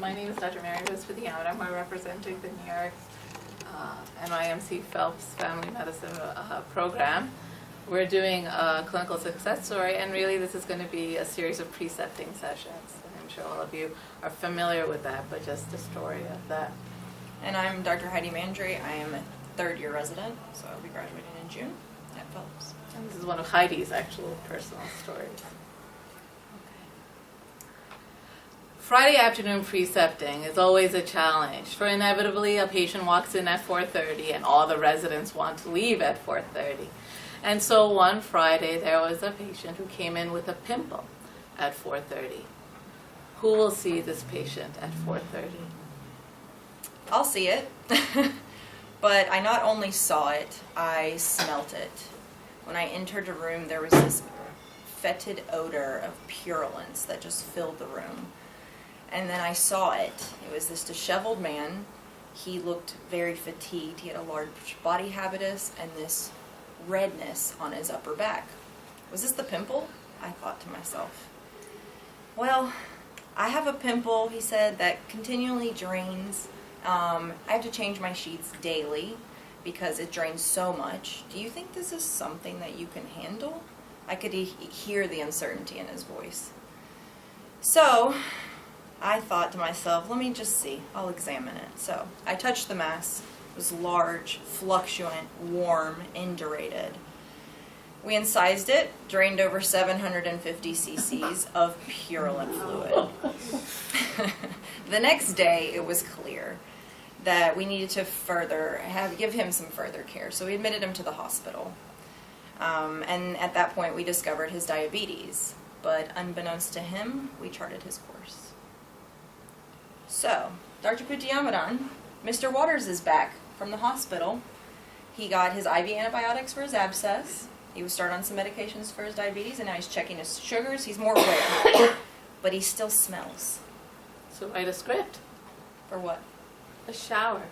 My name is Dr. Mary Vispediam. I'm representing the New York NYMC Phelps Family Medicine program. We're doing a clinical success story, and really this is going to be a series of precepting sessions. I'm sure all of you are familiar with that, but just the story of that. And I'm Dr. Heidi Mandry. I am a third-year resident, so I'll be graduating in June at Phelps. And this is one of Heidi's actual personal stories. Friday afternoon precepting is always a challenge, for inevitably a patient walks in at 4:30 and all the residents want to leave at 4:30. And so one Friday there was a patient who came in with a pimple at 4:30. Who will see this patient at 4:30? I'll see it, but I not only saw it, I smelt it. When I entered the room, there was this fetid odor of purulence that just filled the room. And then I saw it. It was this disheveled man. He looked very fatigued. He had a large body habitus and this redness on his upper back. Was this the pimple? I thought to myself. Well, I have a pimple, he said, that continually drains. I have to change my sheets daily because it drains so much. Do you think this is something that you can handle? I could hear the uncertainty in his voice. So I thought to myself, let me just see. I'll examine it. So I touched the mass. It was large, fluctuant, warm, indurated. We incised it, drained over 750 cc's of purulent fluid. The next day, it was clear that we needed to give him some further care. So we admitted him to the hospital. And at that point, we discovered his diabetes. But unbeknownst to him, we charted his course. So, Dr. Putiamadan, Mr. Waters is back from the hospital. He got his IV antibiotics for his abscess. He was started on some medications for his diabetes, and now he's checking his sugars. He's more aware, but he still smells. So write a script. For what? A shower.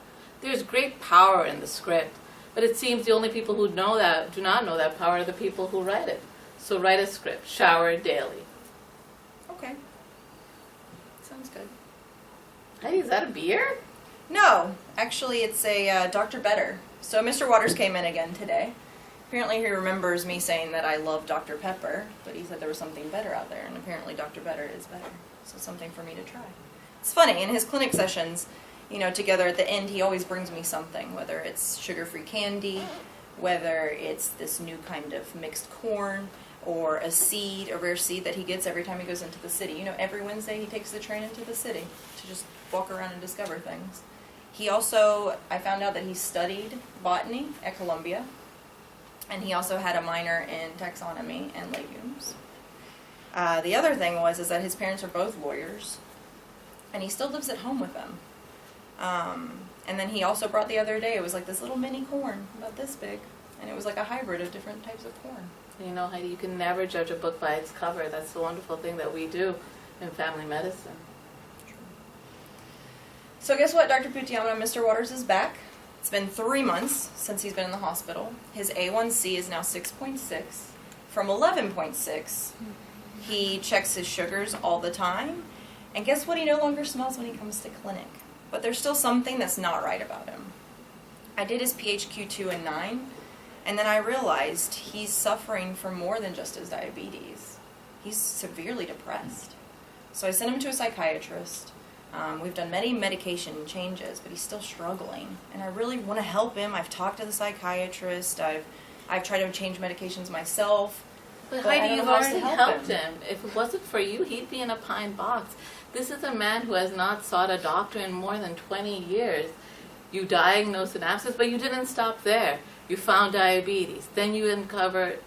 There's great power in the script, but it seems the only people who do not know that power are the people who write it. So write a script. Shower daily. Okay. Sounds good. Hey, is that a beer? No, actually it's a Dr. Better. So Mr. Waters came in again today. Apparently he remembers me saying that I love Dr. Pepper, but he said there was something better out there, and apparently Dr. Better is better. So something for me to try. It's funny, in his clinic sessions, together at the end, he always brings me something, whether it's sugar-free candy, whether it's this new kind of mixed corn, or a rare seed that he gets every time he goes into the city. Every Wednesday he takes the train into the city to just walk around and discover things. He also, I found out that he studied botany at Columbia, and he also had a minor in taxonomy and legumes. The other thing is that his parents are both lawyers, and he still lives at home with them. And then he also brought the other day, it was like this little mini corn, about this big, and it was like a hybrid of different types of corn. Heidi, you can never judge a book by its cover. That's the wonderful thing that we do in family medicine. So guess what, Dr. Putiamadan, Mr. Waters is back. It's been 3 months since he's been in the hospital. His A1C is now 6.6 from 11.6. He checks his sugars all the time. And guess what, he no longer smells when he comes to clinic. But there's still something that's not right about him. I did his PHQ-2 and 9, and then I realized he's suffering from more than just his diabetes. He's severely depressed. So I sent him to a psychiatrist. We've done many medication changes, but he's still struggling. And I really want to help him. I've talked to the psychiatrist. I've tried to change medications myself. But Heidi, you've already helped him. If it wasn't for you, he'd be in a pine box. This is a man who has not sought a doctor in more than 20 years. You diagnosed an abscess, but you didn't stop there. You found diabetes. Then you uncovered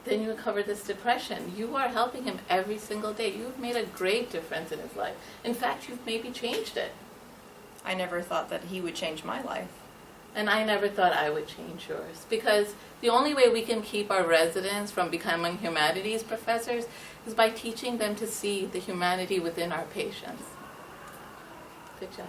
this depression. You are helping him every single day. You've made a great difference in his life. In fact, you've maybe changed it. I never thought that he would change my life. And I never thought I would change yours. Because the only way we can keep our residents from becoming humanities professors is by teaching them to see the humanity within our patients. Good job.